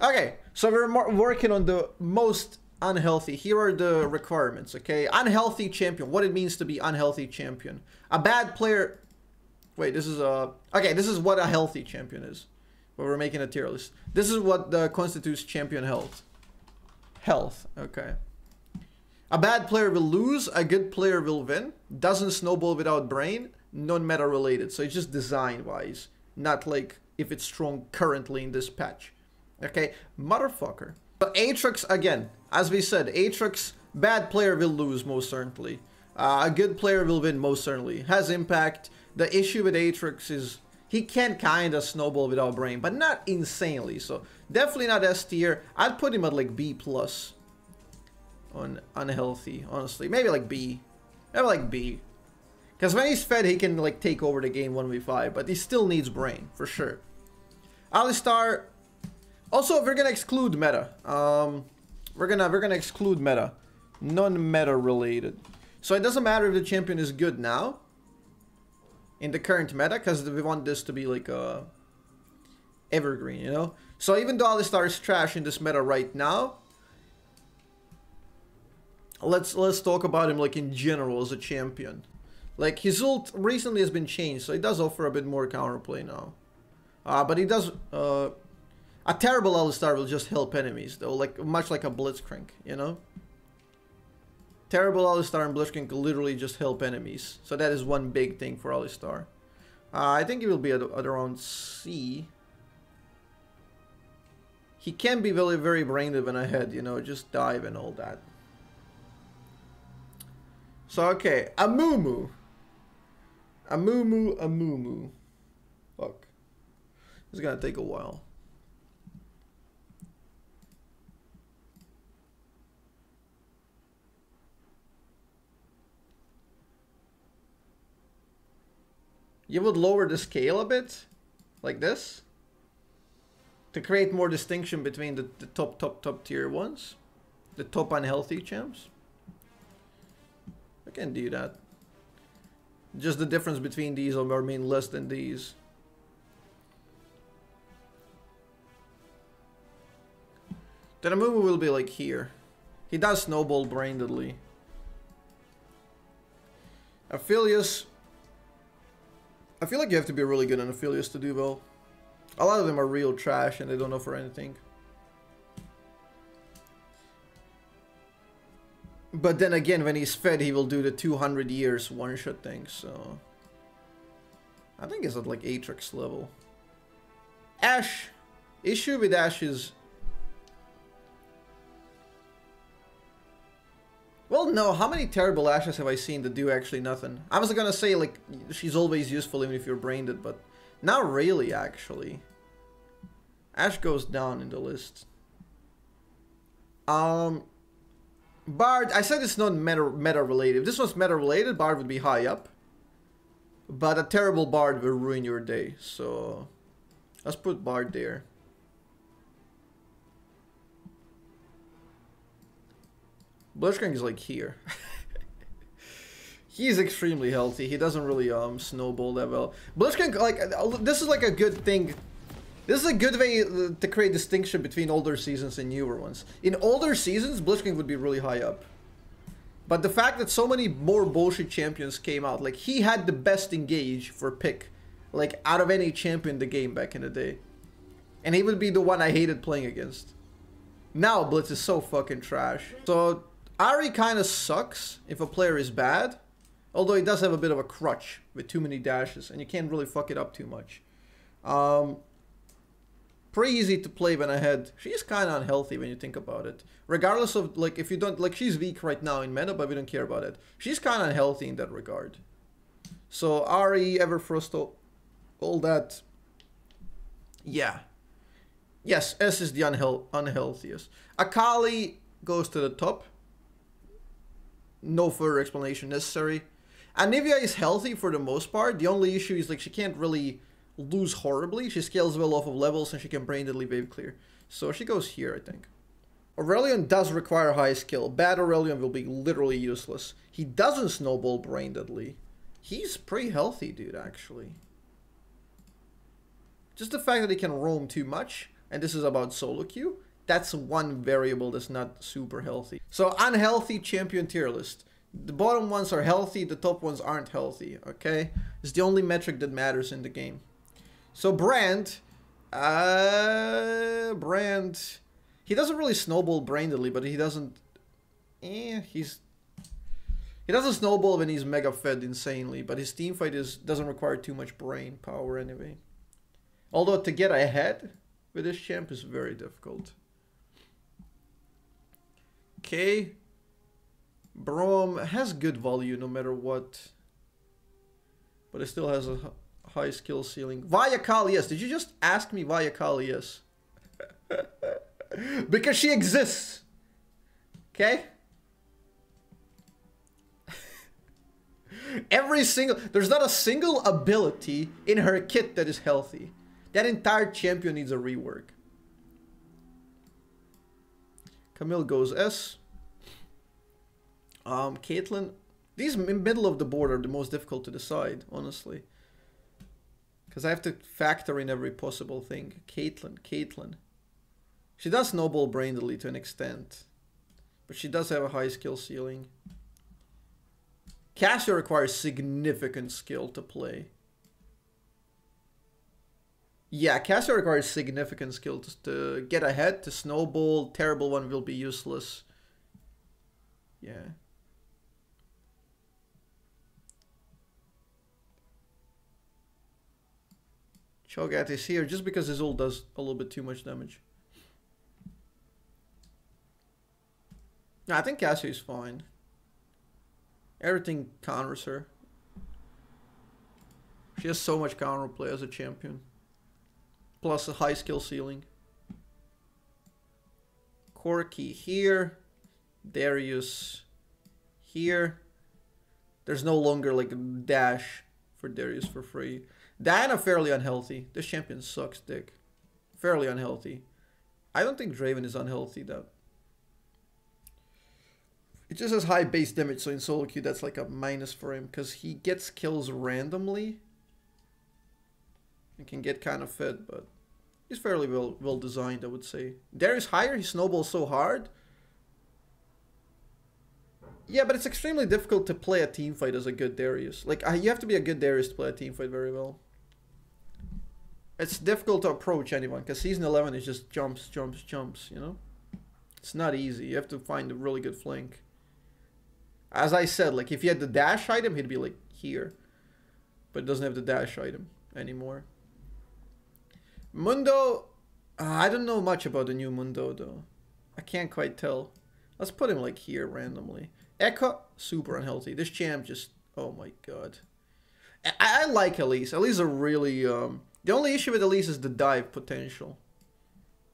Okay, so we're working on the most unhealthy. Here are the requirements, okay? Unhealthy champion. What it means to be unhealthy champion. A bad player... Wait, this is a... Okay, this is what a healthy champion is. But we're making a tier list. This is what constitutes champion health. Health, okay. A bad player will lose, a good player will win. Doesn't snowball without brain. Non-meta related, so it's just design-wise. Not like if it's strong currently in this patch. Okay, motherfucker. So Aatrix, again, as we said, Aatrix, bad player will lose most certainly. A good player will win most certainly. Has impact. The issue with Aatrix is he can kind of snowball without brain, but not insanely. So definitely not S tier. I'd put him at like B plus on unhealthy, honestly. Maybe like B. Maybe like B. Because when he's fed, he can like take over the game 1v5, but he still needs brain for sure. Alistar. Also, if we're gonna exclude meta, we're gonna exclude meta, non-meta related. So it doesn't matter if the champion is good now, in the current meta, because we want this to be like a evergreen, you know. So even though Alistar is trash in this meta right now, let's talk about him like in general as a champion. Like his ult recently has been changed, so he does offer a bit more counterplay now. But he does. A terrible Alistar will just help enemies, though, like much like a Blitzcrank, you know? Terrible Alistar and Blitzcrank literally just help enemies. So that is one big thing for Alistar. I think he will be at around C. He can be very, very brain-driven ahead, you know, just dive and all that. So, okay, Amumu. Amumu. Fuck. It's gonna take a while. You would lower the scale a bit, like this, to create more distinction between the top tier ones, the top unhealthy champs. I can do that. Just the difference between these are mean less than these. Then Amumu will be like here. He does snowball brainedly. Aphelios. I feel like you have to be really good on Aphelios to do well. A lot of them are real trash and they don't offer anything. But then again, when he's fed, he will do the 200 years one-shot thing, so... I think it's at like Aatrix level. Ashe. Issue with Ashe is... Well, no, how many terrible Ashes have I seen that do actually nothing? I was gonna say, like, she's always useful even if you're brained, but not really, actually. Ashe goes down in the list. Bard, I said it's not meta related. If this was meta related, Bard would be high up. But a terrible Bard will ruin your day, so... Let's put Bard there. Blitzcrank is like here. He's extremely healthy. He doesn't really snowball that well. Blitzcrank, like, this is like a good thing. This is a good way to create distinction between older seasons and newer ones. In older seasons, Blitzcrank would be really high up. But the fact that so many more bullshit champions came out, like, he had the best engage for pick, like, out of any champion in the game back in the day. And he would be the one I hated playing against. Now, Blitz is so fucking trash. So... Ahri kind of sucks if a player is bad, although he does have a bit of a crutch with too many dashes, and you can't really fuck it up too much. Pretty easy to play when ahead. She's kind of unhealthy when you think about it. Regardless of, like, if you don't, like, she's weak right now in meta, but we don't care about it. She's kind of unhealthy in that regard. So, Ahri, Everfrost, all that. Yeah. Yes, S is the unhealthiest. Akali goes to the top. No further explanation necessary. Anivia is healthy for the most part. The only issue is like she can't really lose horribly. She scales well off of levels and she can brainedly wave clear. So she goes here, I think. Aurelion does require high skill. Bad Aurelion will be literally useless. He doesn't snowball brainedly. He's pretty healthy, dude, actually. Just the fact that he can roam too much and this is about solo queue, that's one variable that's not super healthy. So unhealthy champion tier list. The bottom ones are healthy, the top ones aren't healthy, okay? It's the only metric that matters in the game. So Brand, he doesn't really snowball brainedly, but he doesn't, he doesn't snowball when he's mega fed insanely, but his teamfight doesn't require too much brain power anyway. Although to get ahead with this champ is very difficult. Okay. Braum has good value no matter what. But it still has a high skill ceiling. Via Kali, yes. Did you just ask me Via Kali, yes? Because she exists. Okay? There's not a single ability in her kit that is healthy. That entire champion needs a rework. Camille goes S. Caitlyn. These in middle of the board are the most difficult to decide, honestly. Because I have to factor in every possible thing. Caitlyn. She does snowball brainedly to an extent. But she does have a high skill ceiling. Cassia requires significant skill to play. Yeah, Cassia requires significant skill to get ahead, to snowball. Terrible one will be useless. Yeah. Cho'Gath is here just because his ult does a little bit too much damage. No, I think Cassia is fine. Everything counters her. She has so much counter play as a champion. Plus a high skill ceiling. Corki here. Darius here. There's no longer like a dash for Darius for free. Diana fairly unhealthy. This champion sucks dick. Fairly unhealthy. I don't think Draven is unhealthy though. It just has high base damage, so in solo queue that's like a minus for him because he gets kills randomly. And can get kind of fed, but he's fairly well designed, I would say. Darius higher, he snowballs so hard. Yeah, but it's extremely difficult to play a team fight as a good Darius. Like, you have to be a good Darius to play a team fight very well. It's difficult to approach anyone, because Season 11 is just jumps, you know? It's not easy. You have to find a really good flank. As I said, like, if he had the dash item, he'd be, like, here. But it doesn't have the dash item anymore. Mundo, I don't know much about the new Mundo, though. I can't quite tell. Let's put him, like, here randomly. Echo, super unhealthy. This champ just, oh my god. I like Elise. Elise is a really, the only issue with Elise is the dive potential.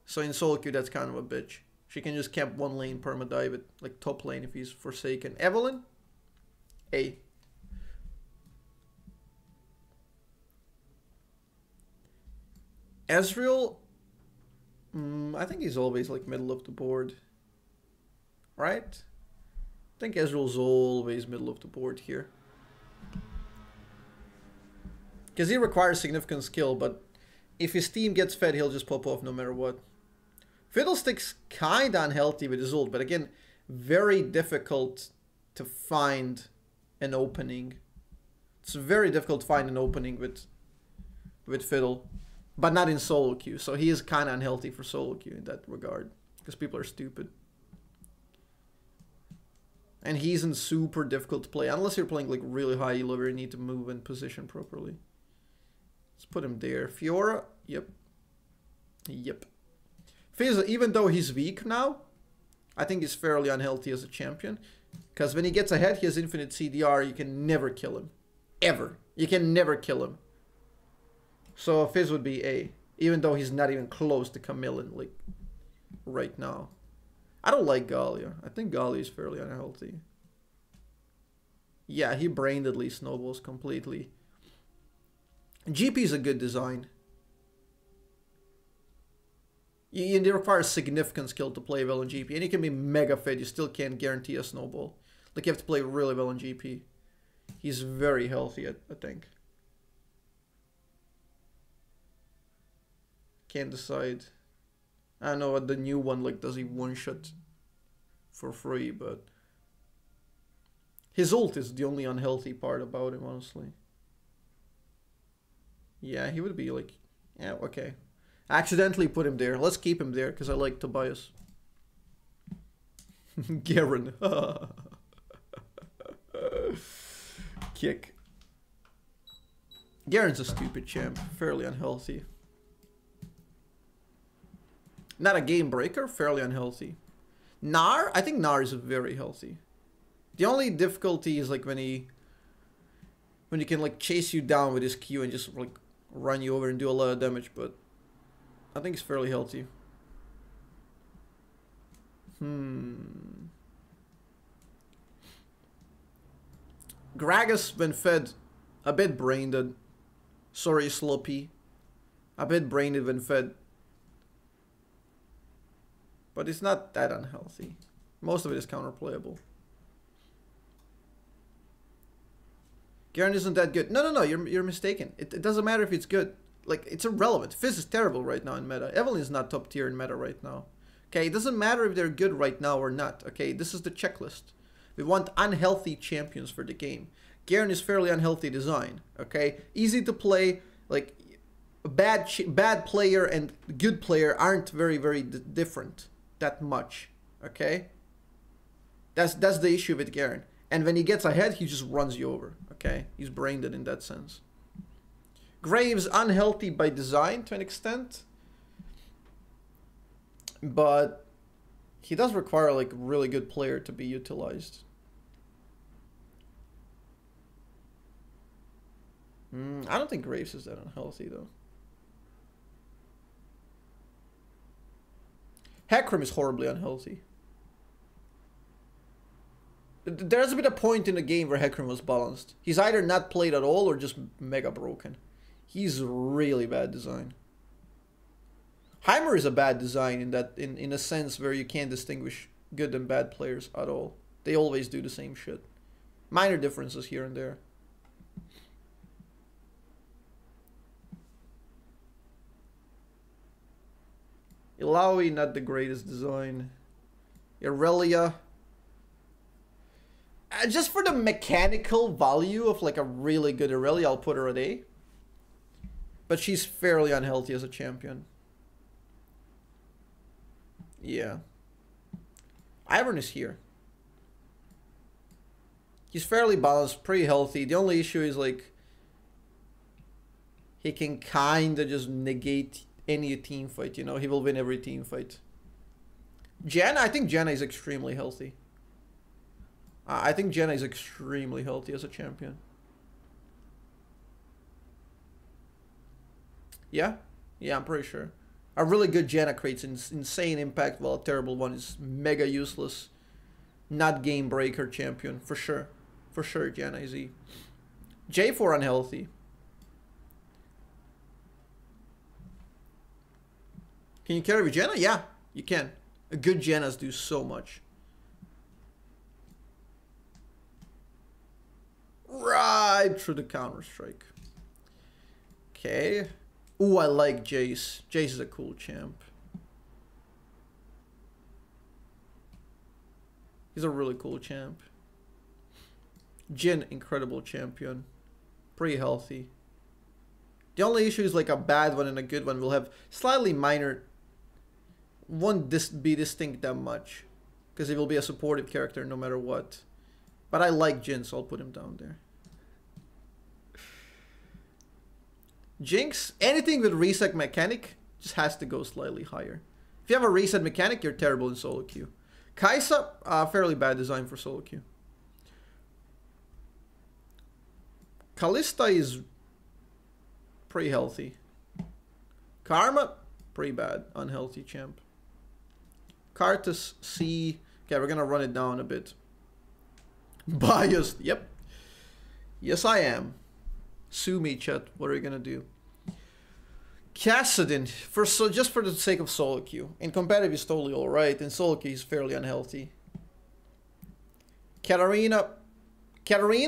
So in solo queue, that's kind of a bitch. She can just camp one lane perma-dive it, like top lane if he's Forsaken. Evelyn, A. Ezreal, I think he's always like middle of the board. Right? I think Ezreal's always middle of the board here. Because he requires significant skill, but if his team gets fed, he'll just pop off no matter what. Fiddlestick's kinda unhealthy with his ult, but again, very difficult to find an opening. It's very difficult to find an opening with Fiddle, but not in solo queue. So he is kinda unhealthy for solo queue in that regard, because people are stupid. And he isn't super difficult to play, unless you're playing like really high elo where you need to move and position properly. Let's put him there. Fiora, yep. Yep. Fizz, even though he's weak now, I think he's fairly unhealthy as a champion. Because when he gets ahead, he has infinite CDR, you can never kill him. Ever. You can never kill him. So Fizz would be A. Even though he's not even close to Camille, like, right now. I don't like Gallia. I think Gallia is fairly unhealthy. Yeah, he brainedly snowballs completely. GP is a good design. You require significant skill to play well in GP. And you can be mega fed, you still can't guarantee a snowball. Like, you have to play really well in GP. He's very healthy, I think. Can't decide. I know what the new one, like, does he one-shot for free, but his ult is the only unhealthy part about him, honestly. Yeah, he would be like, yeah, okay. I accidentally put him there. Let's keep him there, because I like Tobias. Garen. Kick. Garen's a stupid champ. Fairly unhealthy. Not a game breaker. Fairly unhealthy. Gnar? I think Gnar is very healthy. The only difficulty is like when he can like chase you down with his Q and just like run you over and do a lot of damage, but I think it's fairly healthy. Gragas, when fed, a bit brain dead. Sorry, Sloppy. A bit brain dead when fed. But it's not that unhealthy. Most of it is counterplayable. Garen isn't that good. No, you're mistaken. It doesn't matter if it's good. Like, it's irrelevant. Fizz is terrible right now in meta. Evelynn is not top tier in meta right now. Okay, it doesn't matter if they're good right now or not. Okay, this is the checklist. We want unhealthy champions for the game. Garen is fairly unhealthy design. Okay, easy to play. Like, bad player and good player aren't very different that much. Okay, that's the issue with Garen. And when he gets ahead, he just runs you over. Okay, he's brain dead in that sense. Graves unhealthy by design to an extent, but he does require like a really good player to be utilized. I don't think Graves is that unhealthy though. Hecarim is horribly unhealthy. There's been a point in the game where Hecarim was balanced. He's either not played at all or just mega broken. He's really bad design. Heimer is a bad design in a sense where you can't distinguish good and bad players at all. They always do the same shit. Minor differences here and there. Illaoi, not the greatest design. Irelia. Just for the mechanical value of like a really good Irelia, I'll put her at A. But she's fairly unhealthy as a champion. Yeah. Ivern is here. He's fairly balanced, pretty healthy. The only issue is like he can kinda just negate any team fight, you know? He will win every team fight. Janna, I think Janna is extremely healthy. I think Janna is extremely healthy as a champion. Yeah? Yeah, I'm pretty sure. A really good Janna creates insane impact, while a terrible one is mega useless. Not game breaker champion, for sure. For sure, Janna is E. J4 unhealthy. Can you carry with Janna? Yeah, you can. A good Jannas do so much. Right through the Counter-Strike. Okay. Ooh, I like Jace. Jace is a cool champ. He's a really cool champ. Jhin, incredible champion. Pretty healthy. The only issue is like a bad one and a good one will have slightly minor... Won't be distinct that much. Because he will be a supportive character no matter what. But I like Jhin, so I'll put him down there. Jinx, anything with reset mechanic just has to go slightly higher. If you have a reset mechanic, you're terrible in solo queue. Kai'Sa, fairly bad design for solo queue. Kalista is pretty healthy. Karma, pretty bad, unhealthy champ. Karthus, C. Okay, we're gonna run it down a bit. Biased, yep. Yes, I am. Sue me, chat. What are you gonna do? Kassadin, just for the sake of solo queue. In competitive, he's totally alright. In solo queue, he's fairly unhealthy. Katarina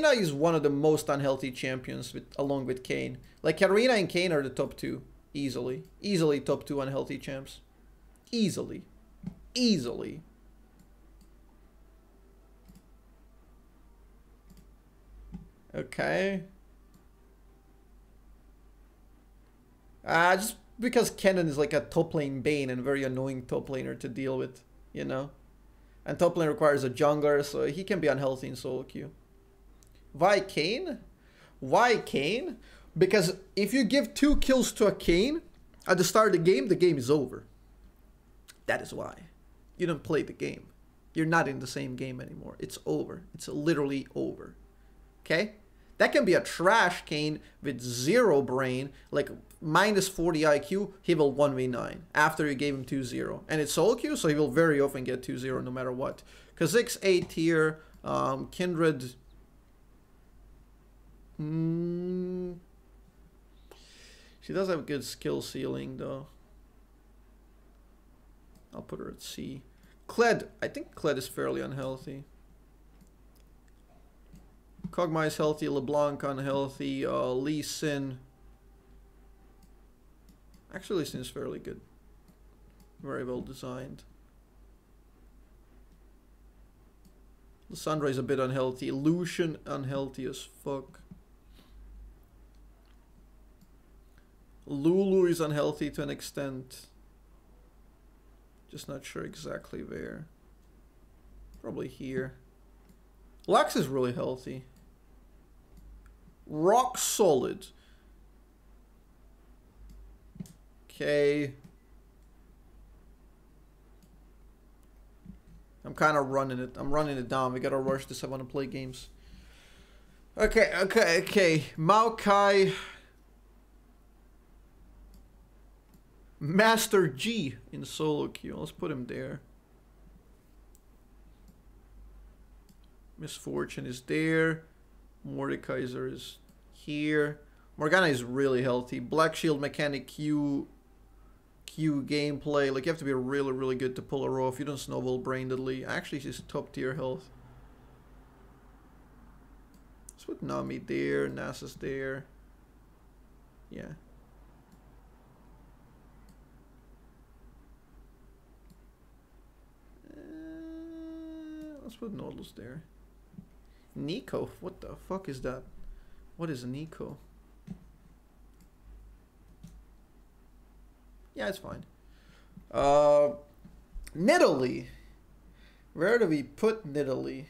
is one of the most unhealthy champions along with Kayn. Like, Katarina and Kayn are the top two. Easily. Easily top two unhealthy champs. Easily. Easily. Okay. Just because Kennen is like a top lane bane and very annoying top laner to deal with, you know? And top lane requires a jungler, so he can be unhealthy in solo queue. Why Kayn? Why Kayn? Because if you give 2 kills to a Kayn at the start of the game is over. That is why. You don't play the game. You're not in the same game anymore. It's over. It's literally over. Okay? That can be a trash Kayn with 0 brain, like minus 40 IQ, he will 1v9 after you gave him 2-0. And it's solo queue, so he will very often get 2-0 no matter what. Kha'Zix A tier, Kindred. She does have good skill ceiling though. I'll put her at C. Kled, I think Kled is fairly unhealthy. Kog'Maw is healthy, LeBlanc unhealthy, Lee Sin. Actually, Lee Sin is fairly good. Very well designed. Lissandra is a bit unhealthy. Lucian unhealthy as fuck. Lulu is unhealthy to an extent. Just not sure exactly where. Probably here. Lux is really healthy. Rock solid. Okay. I'm kind of running it. I'm running it down. We gotta rush this. I want to play games. Okay. Maokai. Master G in solo queue. Let's put him there. Misfortune is there. Mordekaiser is here. Morgana is really healthy. Black Shield mechanic Q gameplay. Like, you have to be really, really good to pull her off. You don't snowball brainedly. Actually, she's top tier health. Let's put Nami there. Nasa's there. Yeah. Let's put Nautilus there. Nico? What the fuck is that? What is a Nico? Yeah, it's fine. Nidalee. Where do we put Nidalee?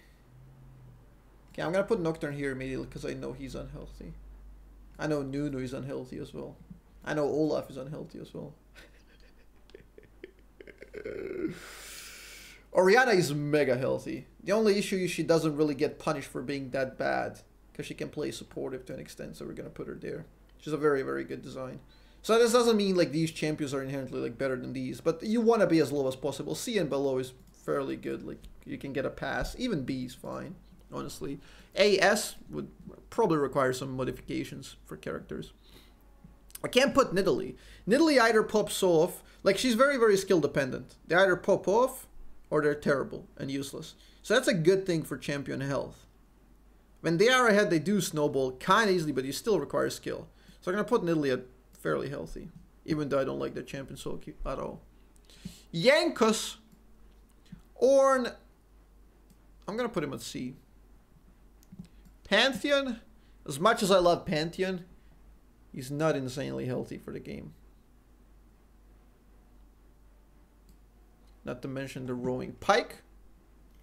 Okay, I'm gonna put Nocturne here immediately because I know he's unhealthy. I know Nunu is unhealthy as well. I know Olaf is unhealthy as well. Orianna is mega healthy. The only issue is she doesn't really get punished for being that bad because she can play supportive to an extent, so we're gonna put her there. She's a very, very good design. So this doesn't mean like these champions are inherently like better than these, but you want to be as low as possible. C and below is fairly good. Like, you can get a pass. Even B is fine, honestly. AS would probably require some modifications for characters. I can't put Nidalee. Nidalee either pops off, like, she's very, very skill dependent. They either pop off or they're terrible and useless. So that's a good thing for champion health. When they are ahead, they do snowball kind of easily, but you still require skill. So I'm going to put Nidalee at fairly healthy, even though I don't like the champion solo queue at all. Yankus. Ornn. I'm going to put him at C. Pantheon. As much as I love Pantheon, he's not insanely healthy for the game. Not to mention the roaming Pike.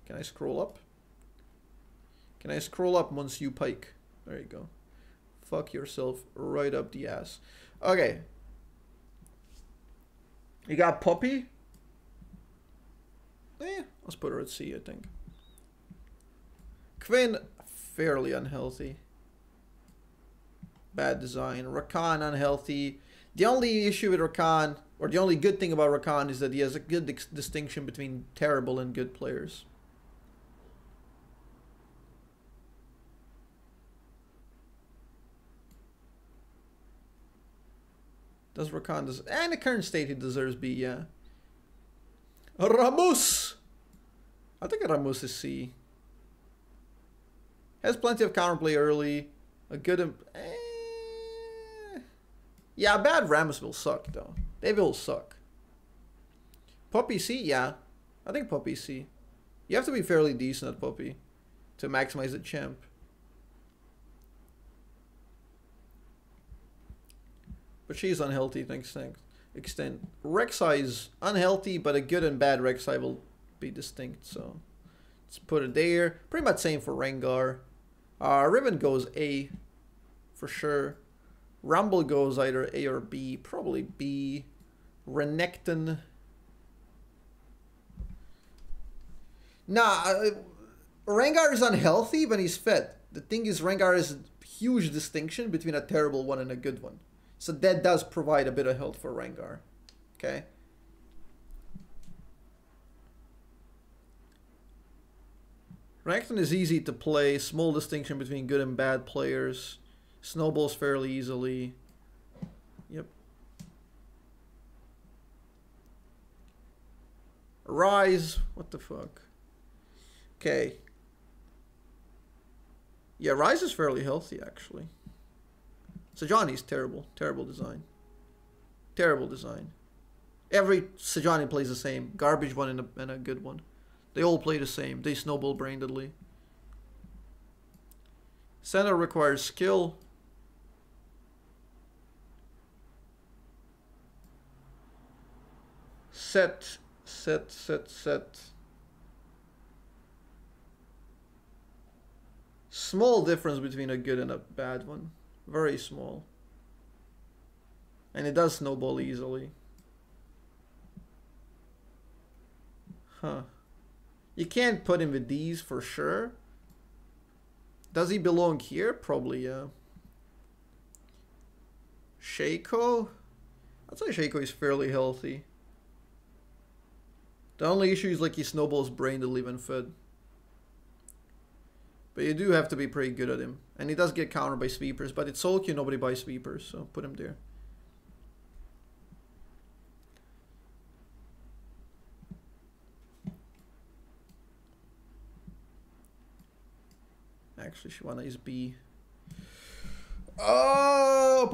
Can I scroll up? Can I scroll up once you Pike? There you go. Fuck yourself right up the ass. Okay. You got Poppy? Let's put her at C, I think. Quinn, fairly unhealthy. Bad design. Rakan, unhealthy. The only issue with Rakan, or the only good thing about Rakan, is that he has a good distinction between terrible and good players. Does Rakan and the current state he deserves B, yeah. Rammus! I think Rammus is C. Has plenty of counterplay early. A good... Yeah, bad Rammus will suck, though. They will suck. Poppy C, yeah. I think Poppy C. You have to be fairly decent at Poppy to maximize the champ. But she's unhealthy to an extent. Rek'Sai is unhealthy, but a good and bad Rek'Sai will be distinct, so let's put it there. Pretty much same for Rengar. Riven goes A for sure. Rumble goes either A or B, probably B. Renekton. Nah, Rengar is unhealthy when he's fed. The thing is, Rengar is a huge distinction between a terrible one and a good one. So that does provide a bit of health for Rengar. Okay. Renekton is easy to play. Small distinction between good and bad players. Snowballs fairly easily. Yep. Rise. What the fuck? Okay. Yeah, Rise is fairly healthy, actually. Sejuani's terrible. Terrible design. Terrible design. Every Sejuani plays the same. Garbage one and a good one. They all play the same. They snowball brainedly. Center requires skill. Set. Small difference between a good and a bad one. Very small. And it does snowball easily. Huh. You can't put him with these for sure. Does he belong here? Probably, yeah. Shaco? I'd say Shaco is fairly healthy. The only issue is like he snowballs brain to leave and fed. But you do have to be pretty good at him. And he does get countered by sweepers, but it's solo queue, nobody buys sweepers, so put him there. Actually, Shyvana is B. Oh!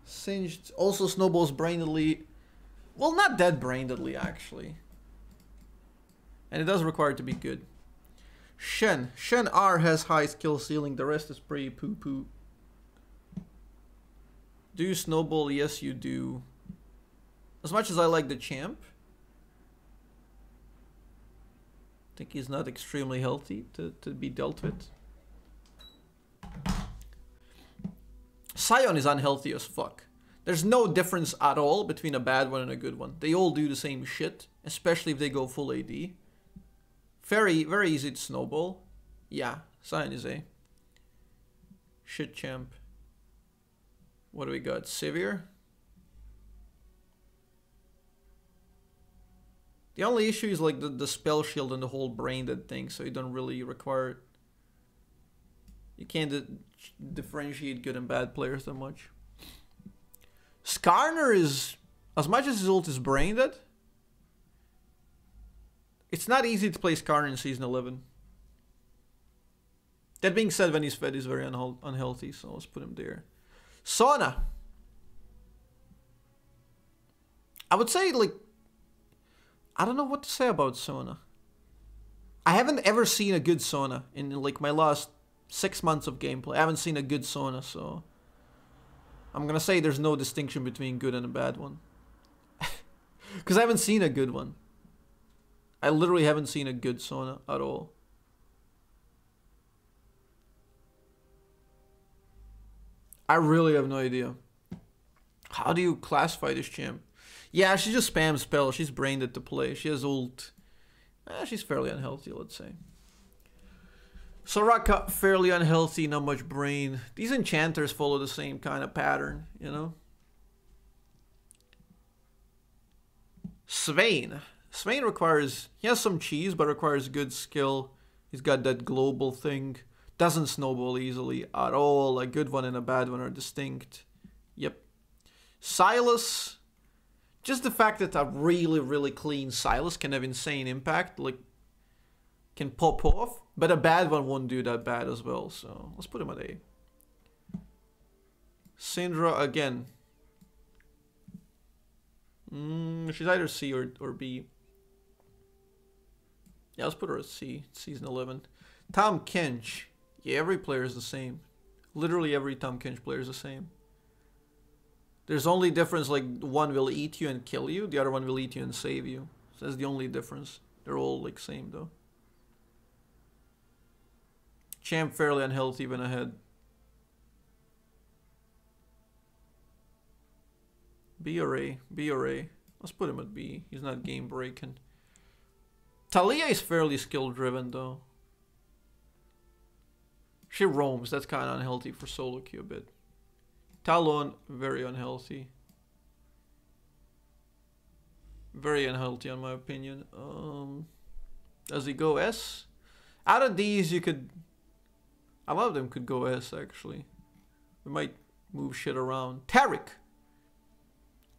Singed. Also snowballs brainedly. Well, not that brainedly, actually. And it does require it to be good. Shen. Shen R has high skill ceiling. The rest is pretty poo-poo. Do you snowball? Yes, you do. As much as I like the champ, I think he's not extremely healthy to be dealt with. Sion is unhealthy as fuck. There's no difference at all between a bad one and a good one. They all do the same shit, especially if they go full AD. Very, very easy to snowball. Yeah, Sion is A. Shit champ. What do we got? Sivir? The only issue is like the spell shield and the whole brain dead thing, so you don't really require it. You can't differentiate good and bad players that much. Skarner is, as much as his ult is brain dead, it's not easy to play Skarner in Season 11. That being said, when he's fed, he's very unhealthy, so let's put him there. Sona. I would say, like, I don't know what to say about Sona. I haven't ever seen a good Sona in, like, my last 6 months of gameplay. I haven't seen a good Sona, so I'm gonna say there's no distinction between good and a bad one. Because I haven't seen a good one. I literally haven't seen a good Sona at all. I really have no idea. How do you classify this champ? Yeah, she just spams spells. She's brain dead to play. She has ult. She's fairly unhealthy, let's say. Soraka, fairly unhealthy, not much brain. These enchanters follow the same kind of pattern, you know? Swain. Swain requires... He has some cheese, but requires good skill. He's got that global thing. Doesn't snowball easily at all. A good one and a bad one are distinct. Yep. Silas. Just the fact that a really, really clean Silas can have insane impact. Like, can pop off. But a bad one won't do that bad as well. So, let's put him at A. Syndra again. She's either C or B. Yeah, let's put her at C. Season 11. Tahm Kench. Yeah, every player is the same. Literally every Tahm Kench player is the same. There's only difference, like, one will eat you and kill you, the other one will eat you and save you. So that's the only difference. They're all, like, same, though. Champ fairly unhealthy when ahead. B or A? B or A? Let's put him at B. He's not game breaking. Taliyah is fairly skill driven, though. She roams. That's kind of unhealthy for solo queue a bit. Talon, very unhealthy. Very unhealthy, in my opinion. Does he go S? Out of these, you could... A lot of them could go S, actually. We might move shit around. Taric!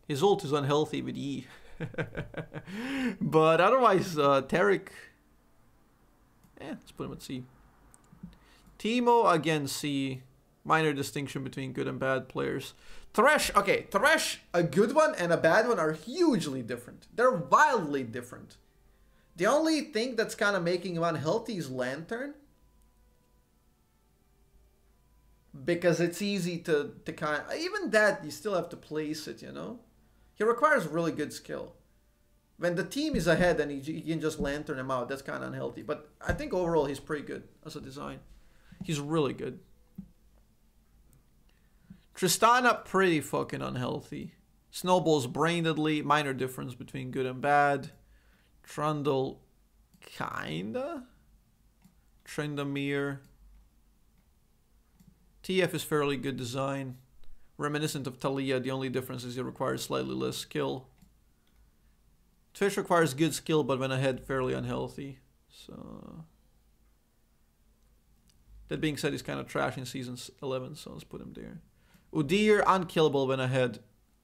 His ult is unhealthy with E. But otherwise, Taric... let's put him at C. Teemo, again, C. Minor distinction between good and bad players. Thresh, okay, Thresh, a good one and a bad one are hugely different. They're wildly different. The only thing that's kind of making him unhealthy is Lantern. Because it's easy to kind of... Even that, you still have to place it, you know? He requires really good skill. When the team is ahead and you can just Lantern him out, that's kind of unhealthy. But I think overall he's pretty good as a design. He's really good. Tristana, pretty fucking unhealthy. Snowball's brainedly, minor difference between good and bad. Trundle, kinda. Tryndamere. TF is fairly good design. Reminiscent of Taliyah, the only difference is he requires slightly less skill. Thresh requires good skill, but when ahead, fairly unhealthy. So... That being said, he's kind of trash in Season 11, so let's put him there. Udyr, unkillable when ahead.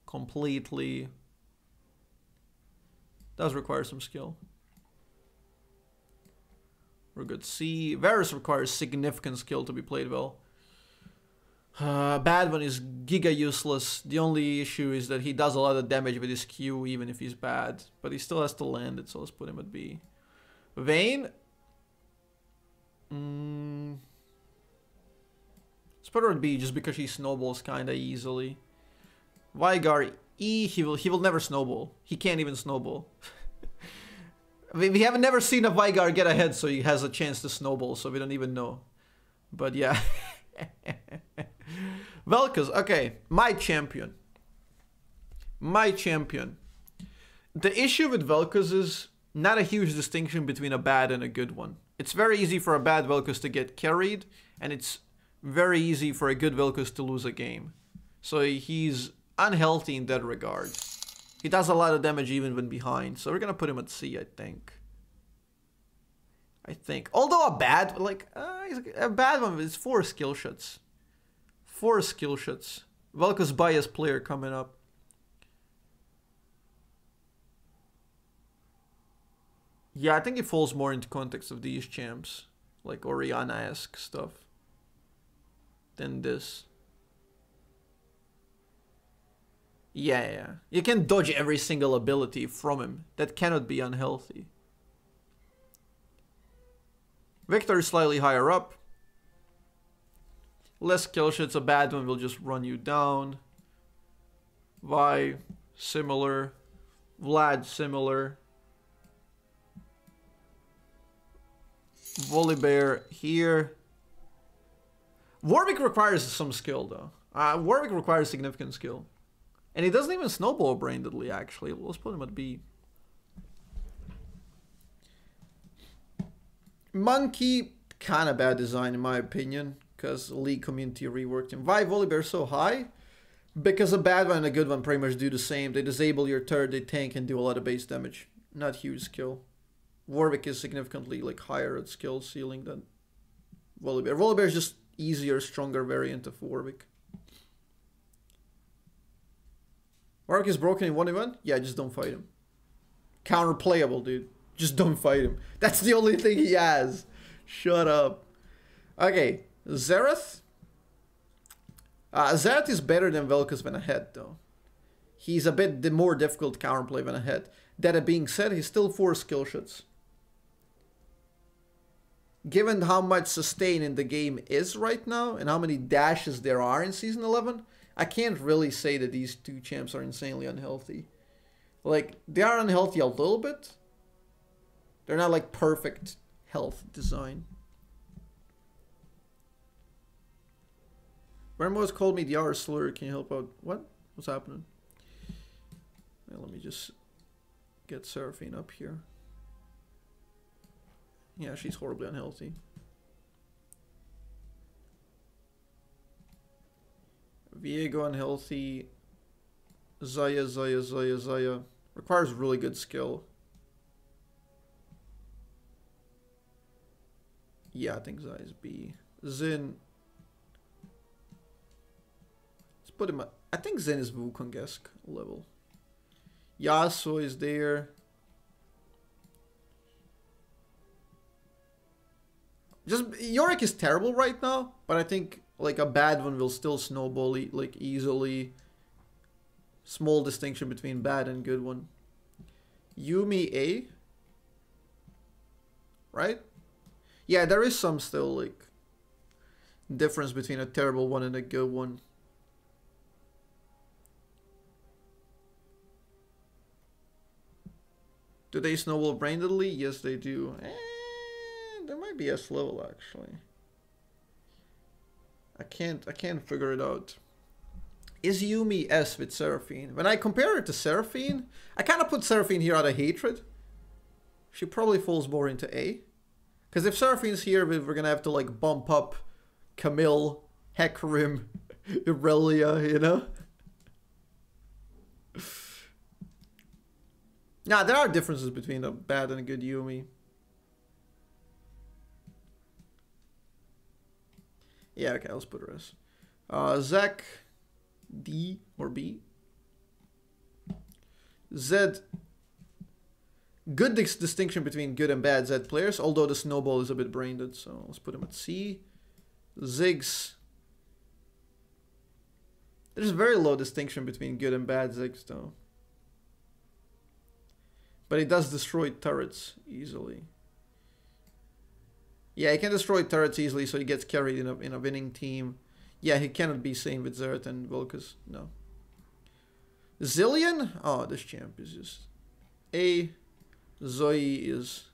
Completely. Does require some skill. We're good. C. Varus requires significant skill to be played well. Bad one is giga useless. The only issue is that he does a lot of damage with his Q, even if he's bad. But he still has to land it, so let's put him at B. Vayne. Let's put her at B just because she snowballs kinda easily. Veigar, E, he will never snowball. He can't even snowball. We haven't never seen a Veigar get ahead, so he has a chance to snowball, so we don't even know. But yeah. Vel'Koz, okay, my champion. My champion. The issue with Vel'Koz is not a huge distinction between a bad and a good one. It's very easy for a bad Vel'Koz to get carried, and it's very easy for a good Vel'Koz to lose a game. So he's unhealthy in that regard. He does a lot of damage even when behind, so we're gonna put him at C, I think. Although a bad, like, a bad one is 4 skill shots. 4 skill shots. Vel'Koz bias player coming up. Yeah, I think it falls more into context of these champs. Like Orianna-esque stuff. Than this. Yeah. You can dodge every single ability from him. That cannot be unhealthy. Victor is slightly higher up. Less kill shots, a bad one will just run you down. Vi, similar. Vlad, similar. Volibear here. Warwick requires some skill, though. Warwick requires significant skill. And he doesn't even snowball brainedly, actually. Let's put him at B. Monkey, kind of bad design in my opinion, because League community reworked him. Why Volibear so high? Because a bad one and a good one pretty much do the same. They disable your turret, they tank and do a lot of base damage. Not huge skill. Warwick is significantly like higher at skill ceiling than Volibear. Volibear is just easier, stronger variant of Warwick. Warwick is broken in one event? Yeah, just don't fight him. Counter playable, dude. Just don't fight him. That's the only thing he has. Shut up. Okay, Xerath. Xerath is better than Vel'Koz when ahead, though. he's a bit the more difficult counterplay than ahead. That being said, he's still 4 skill shots. Given how much sustain in the game is right now, and how many dashes there are in Season 11, I can't really say that these 2 champs are insanely unhealthy. Like, they are unhealthy a little bit. They're not like perfect health design. Vel'Koz called me the R slur. Can you help out? What? What's happening? Well, let me just get Seraphine up here. Yeah, she's horribly unhealthy. Viego unhealthy. Xayah. Requires really good skill. Yeah, I think Xayah is B. Xin. Let's put him at... I think Xin is Wukong-esque level. Yasuo is there. Just Yorick is terrible right now, but I think like a bad one will still snowball like easily. Small distinction between bad and good one. Yuumi A. Right? Yeah, there is some still like difference between a terrible one and a good one. Do they snowball brain Nidalee? Yes, they do. There might be S level actually. I can't figure it out. Is Yuumi S with Seraphine? When I compare it to Seraphine, I kind of put Seraphine here out of hatred. She probably falls more into A. Because if Seraphine's here, we're gonna have to like bump up Camille, Hecarim, Irelia, you know? Nah, there are differences between a bad and a good Yuumi. Yeah, okay, let's put her as. Zac, D or B. Z. Good distinction between good and bad Z players, although the snowball is a bit brained, so let's put him at C. Ziggs. There's very low distinction between good and bad Ziggs, though. But he does destroy turrets easily. Yeah, he can destroy turrets easily, so he gets carried in a winning team. Yeah, he cannot be same with Xerath and Vel'Koz. No. Zillion? Oh, this champ is just... A. Zoe is...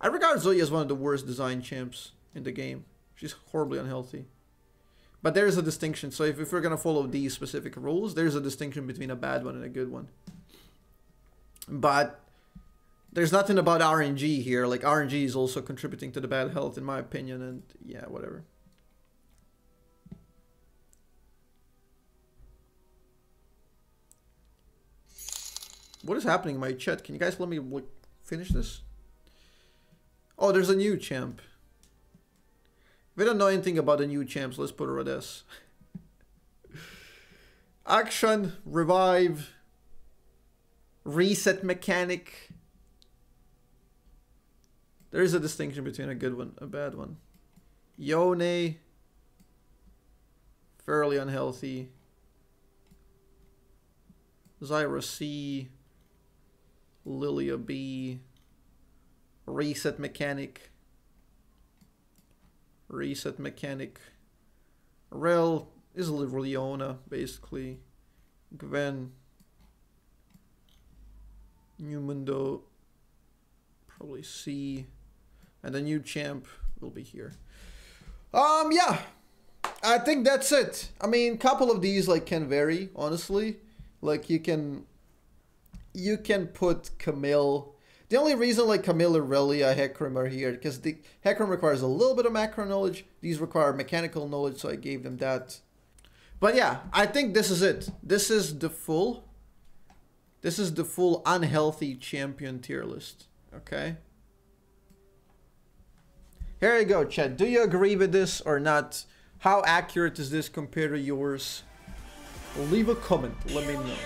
I regard Zoe as one of the worst design champs in the game. She's horribly unhealthy. But there is a distinction. So if we're going to follow these specific rules, there's a distinction between a bad one and a good one. But there's nothing about RNG here. Like, RNG is also contributing to the bad health, in my opinion. And yeah, whatever. What is happening in my chat? Can you guys let me like, finish this? Oh, there's a new champ. We don't know anything about the new champs. Let's put her at S. Action, revive, reset mechanic. There is a distinction between a good one and a bad one. Yone, fairly unhealthy. Zyra C. Lilia B. Reset mechanic. Reset mechanic. Rel is Leona, basically. Gwen. New Mundo. Probably C. And the new champ will be here. Yeah. I think that's it. I mean, a couple of these like can vary, honestly. Like you can put Camille. The only reason like Camille, Irelia, Hecarim are here because the Hecarim requires a little bit of macro knowledge. These require mechanical knowledge, so I gave them that. But yeah, I think this is it. This is the full unhealthy champion tier list. Okay. Here you go, chat. Do you agree with this or not? How accurate is this compared to yours? Leave a comment. Let me know.